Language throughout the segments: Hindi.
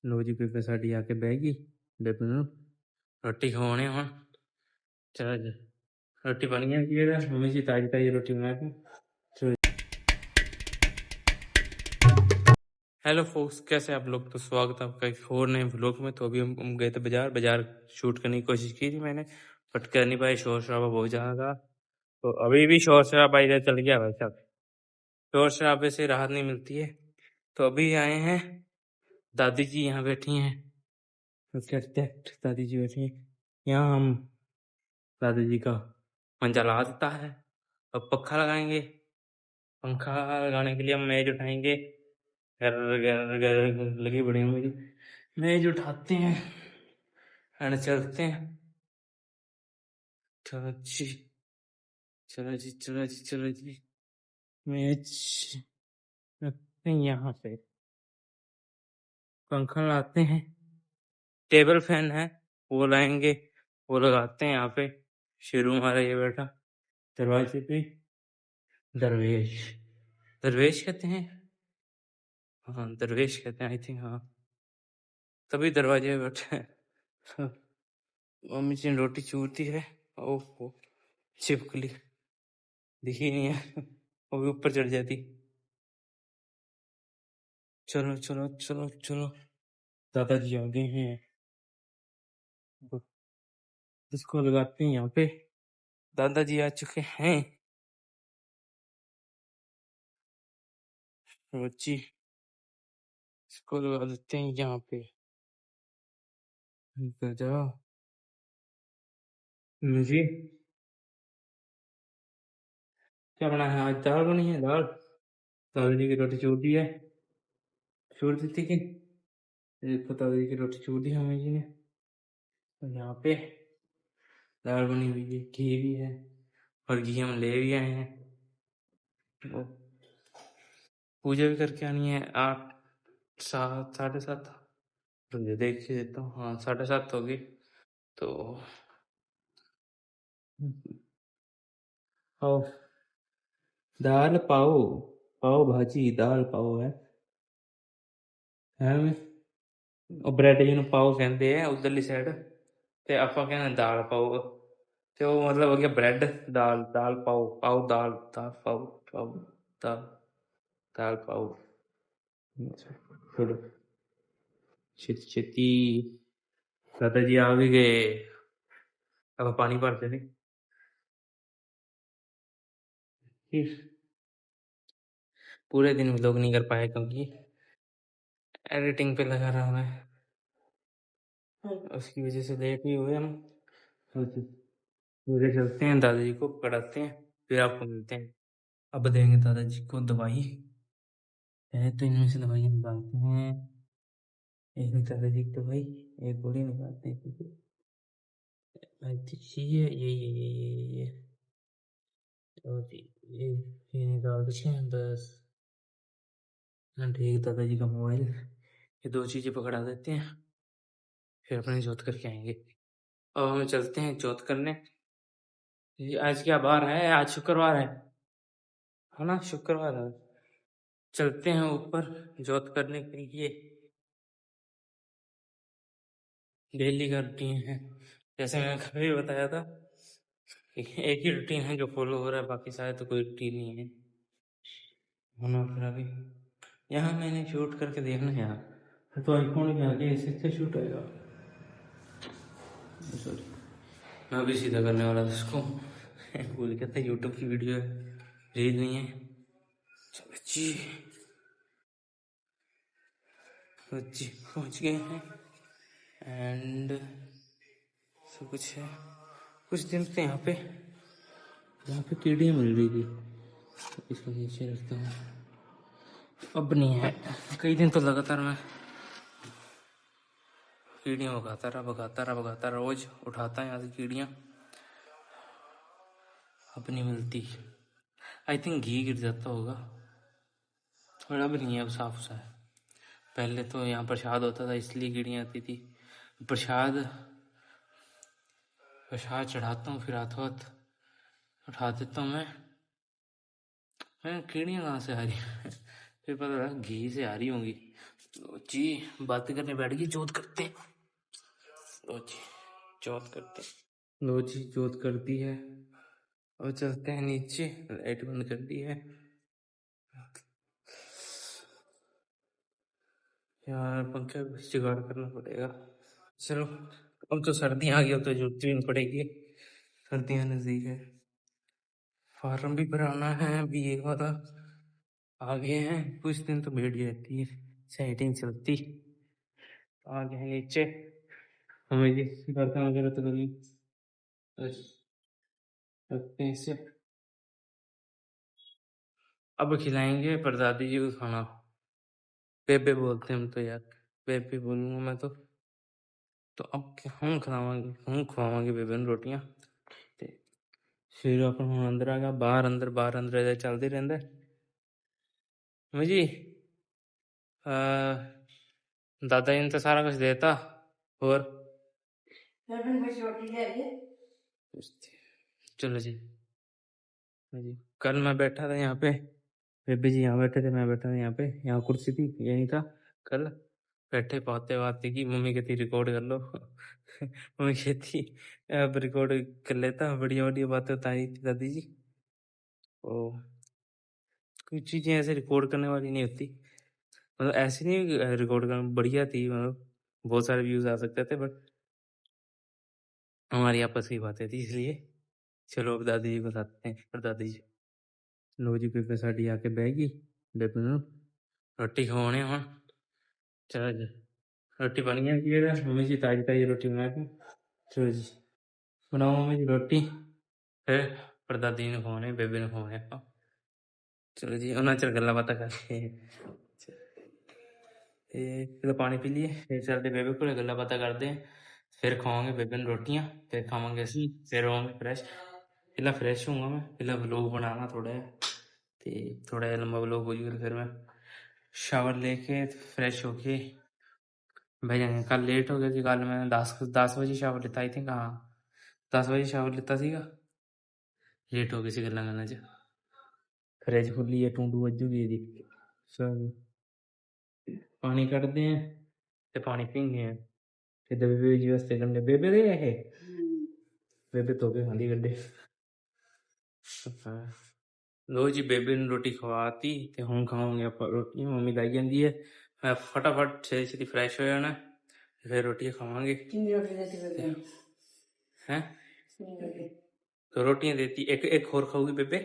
लो जी बेबे साड़ी आके बहगी बेबे नूं रोटी खवाने हुण चलो जी रोटी बन गई है मम्मी जी ताजी ताजी रोटी बना के चलो। हेलो फोक्स कैसे आप लोग। तो स्वागत है आपका एक और नए व्लॉग में। तो अभी हम गए थे बाजार शूट करने की कोशिश की थी मैंने बट कर नहीं पाए, शोर शराबा बहुत ज्यादा था। तो अभी भी शोर शराबा इधर चल गया भाई साहब, शोर शराबे से राहत नहीं मिलती है। तो अभी आए हैं, दादी जी यहाँ बैठी हैं, दादी जी बैठी हैं यहाँ। हम दादी जी का मंजा लगा देता है। अब पंखा लगाएंगे, पंखा लगाने के लिए हम मेज उठाएंगे। घर घर घर लगे बड़े हैं मेरी, मेज उठाते हैं एंड चलते हैं। चलो जी चलो जी चलो जी चलो जी, मेज रखते हैं यहाँ पे, पंखा लाते हैं, टेबल फैन है वो लाएंगे, वो लगाते हैं यहाँ पे। शेरू हमारा ये बैठा दरवाजे पे, दरवेश दरवेश कहते हैं, हाँ दरवेश कहते हैं आई थिंक, हाँ तभी दरवाजे पे बैठे हैं। मम्मी जी रोटी चूरती है, ओह छिपकली दिखी नहीं है वो भी ऊपर चढ़ जाती। चलो चलो चलो चलो, दादाजी आ गए हैं, इसको लगाते हैं यहाँ पे। दादाजी आ चुके हैं, बच्ची इसको लगा देते हैं यहाँ पे। जाओ जी, क्या बना है आज? दाल बनी है, दाल दादाजी की रोटी चूर दी है, चूर दी थी कि देखो दादाजी की रोटी चूर दी मम्मी जी ने। तो यहाँ पे दाल बनी हुई है, घी भी है और घी हम ले भी आए हैं। तो पूजा भी करके आनी है 8 7 7:30, मुझे देख के देता हूँ, हाँ 7:30 होगी। तो आओ दाल पाओ, पाओ भाजी दाल पाओ है मैं ਉਹ ਬ੍ਰੈਡ ਜਿਹਨੂੰ ਪਾਓ ਕਹਿੰਦੇ ਆ ਉਧਰਲੀ ਸਾਈਡ, ਤੇ ਆਪਾਂ ਕਹਿੰਦੇ ਦਾਲ ਪਾਓ, ਤੇ ਉਹ ਮਤਲਬ ਹੋ ਗਿਆ ਬ੍ਰੈਡ ਦਾਲ, ਦਾਲ ਪਾਓ ਪਾਓ ਦਾਲ ਦਾਲ ਪਾਓ ਪਾਓ ਦਾਲ ਦਾਲ ਪਾਓ। छोड़ो छेती छेती, दादाजी आ भी गए, अब पानी भरते थे। फिर पूरे दिन व्लॉग नहीं कर पाए क्योंकि एडिटिंग पे लगा रहा मैं, उसकी वजह से लेट ही हुए हम। पूरे चलते हैं, दादाजी को पकड़ाते हैं, फिर आपको मिलते हैं। अब देंगे दादाजी को दवाई है, तो इनमें से दवाइयाँ निकालते हैं। एक दादाजी की दवाई, एक गोली निकालते हैं क्योंकि ये और ये निकाल देते हैं बस। ठीक, दादाजी का मोबाइल, ये 2 चीजें पकड़ा देते हैं, फिर अपने जोत करके आएंगे। अब हम चलते हैं जोत करने। ये आज क्या बार है? आज शुक्रवार है ना, शुक्रवार है। चलते हैं ऊपर जोत करने के लिए। डेली का रूटीन है, जैसे मैंने कभी बताया था, एक ही रूटीन है जो फॉलो हो रहा है, बाकी शायद तो कोई रूटीन नहीं है होना। फिर अभी यहाँ मैंने शूट करके देखना यार, तो आईफोन के आगे ऐसे शूट आएगा। सॉरी, मैं अभी सीधा करने वाला था इसको, भूल गया था यूट्यूब की वीडियो है, रील नहीं है। चलो जी जी पहुँच गए हैं एंड सब कुछ है। कुछ दिन से यहाँ पे कीड़ियाँ मिल रही थी, इसको नीचे रखता हूँ, अब नहीं है। कई दिन तो लगातार मैं कीड़ियाँ भगाता रहा, रोज उठाता है यहाँ से कीड़ियाँ, अब नहीं मिलती। आई थिंक घी गिर जाता होगा, और अब नहीं है, अब साफ सा है। पहले तो यहाँ प्रसाद होता था इसलिए कीड़ियाँ आती थी। प्रसाद चढ़ाता हूँ, फिर हाथों हाथ उठा देता हूँ मैं कीड़ियाँ कहाँ से आ रही हैं फिर पता लगा घी से आ रही होंगी। लो जी बातें करने बैठ गई, जोत करते हैं। लो जी जोत करते हैं। लो जी जोत कर दी है और चलते हैं नीचे। लाइट बंद कर दी है यार, पंखे का कुछ जुगाड़ करना पड़ेगा। चलो अब तो सर्दियां आ गई, अब तो जरूरत भी नहीं पड़ेगी, सर्दियां नजदीक है। फार्म भी भराना है बीए वाला, आ गए हैं। कुछ दिन तो भीड़ ही रहती है, सेटिंग चलती। आ गए हैं नीचे, हमें जी बर्तन वगैरह तो कभी रखते हैं इसे। अब खिलाएंगे परदादी जी को खाना। बेबे बोलते हैं हम तो यार, बेबे बोलूंगा मैं तो अब हम खवावांगे बेबे ਨੂੰ ਰੋਟੀਆਂ ਤੇ ਫਿਰ ਆਪਾਂ ਹੁਣ ਅੰਦਰ ਆ ਗਿਆ। ਬਾਹਰ ਅੰਦਰ ਚੱਲਦੇ ਰਹਿੰਦਾ। ਮੈਂ ਜੀ दादा जी ने तो सारा कुछ देता। और चलो जी कल मैं बैठा था यहाँ पे, बेबी जी यहाँ बैठे थे, मैं बैठा था यहाँ पे, यहाँ कुर्सी थी यही था। कल बैठे बातें की, मम्मी कहती रिकॉर्ड कर लो मम्मी कहती अब रिकॉर्ड कर लेता, बढ़िया बढ़िया बातें बताई थी दादी जी। ओ कुछ चीजें ऐसे रिकॉर्ड करने वाली नहीं होती, मतलब ऐसी नहीं रिकॉर्ड करना बढ़िया थी, मतलब बहुत सारे व्यूज आ सकते थे, बट हमारी आपस की बातें थी इसलिए। चलो अब दादी जी को बताते हैं। और दादी जी लो जी बेबे साड़ी आके बहगी, बेबे ਨੂੰ रोटी खवाने ਹੁਣ। चलो जी रोटी बन गई है, मम्मी जी ताजी रोटी बना के। चलो जी बनाओ मम्मी जी रोटी, फिर परदादी ਨੂੰ ਖਵਾਉਣੇ, ਬੇਬੇ ਨੂੰ ਖਵਾਉਣੇ ਆਪਾਂ। चलो जी ਉਹਨਾਂ ਚਿਰ ਗੱਲਾਂ ਬਾਤਾਂ ਕਰਕੇ फिर पानी पी लिए, फिर चलते बेबे को गल्ला बातें करते हैं, फिर खावांगे बेबे ने रोटियां, फिर खावांगे असी, फिर होवांगे फ्रैश। पहला फ्रैश होऊंगा मैं, पहला व्लॉग बनाना थोड़ा जिहा लंबा व्लॉग हो जाएगा। फिर मैं शावर लेके फ्रैश होके बह जाएंगे। कल लेट हो गया कि कल मैं 10 बजे शावर लेता, आई थिंक हाँ 10 बजे शावर लेता ਸੀਗਾ। लेट हो गई सी गल्लां करने च। फ्रिज खुली है, टूंडू वजूगी ਇਹਦੀ। चलो पानी कढ़ते हैं ते पानी पींगे हैं। फिर बेबे जी वास्ते गंढे, बेबे दे है बेबे धो के खांदी गंढे। लो जी बेबे ने रोटी खवाती ते हुण खावांगे आपां रोटी। मम्मी लाई जांदी है, मैं फटाफट छेती फ्रैश हो जाना, फिर रोटी खावांगे। हैं तो रोटियां देती, एक और खाऊगी बेबे,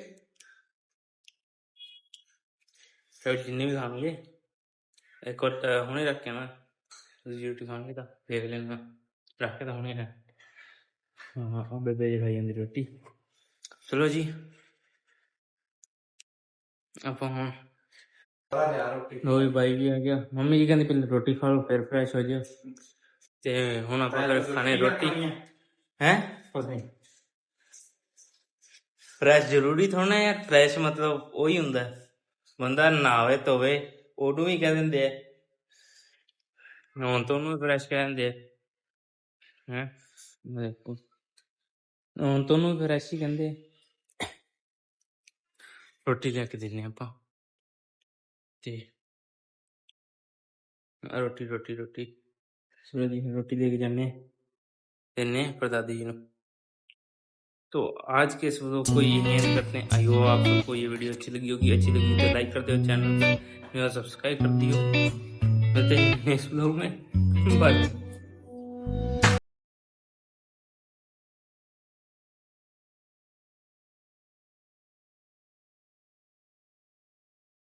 फिर जिन्नी भी खाएंगे एक और हुणे रख के ना रोटी खाएंगे तो देख लेना, रख के तो हुणे है। हाँ बेबे जी खाई जांदी रोटी। चलो जी आप हम लो जी भाई भी आ गया। मम्मी जी कहती पहले रोटी खा लो फिर फ्रैश हो जाओ, ते हुण आप खाने रोटी है। फ्रैश जरूरी थोड़ा यार, फ्रैश मतलब वही हुंदा बंदा नहावे धोवे ओनू ही कह दिंदे है, नहाउण तो ओनू फ्रैश कह दिंदे है। देखो नहाउण तो ओनू फ्रैश ही कहंदे। रोटी लेके दिन्ने आपां ते रोटी रोटी रोटी चलो जी रोटी लेके जाने देने परदादी जी ਨੂੰ। तो आज के इस व्लॉग को ये एंड करते हैं। आई होप आप सबको ये वीडियो अच्छी लगी होगी, अच्छी लगी तो लाइक कर दो, चैनल को सब्सक्राइब कर दियो। मिलते हैं नेक्स्ट व्लॉग में, बाय।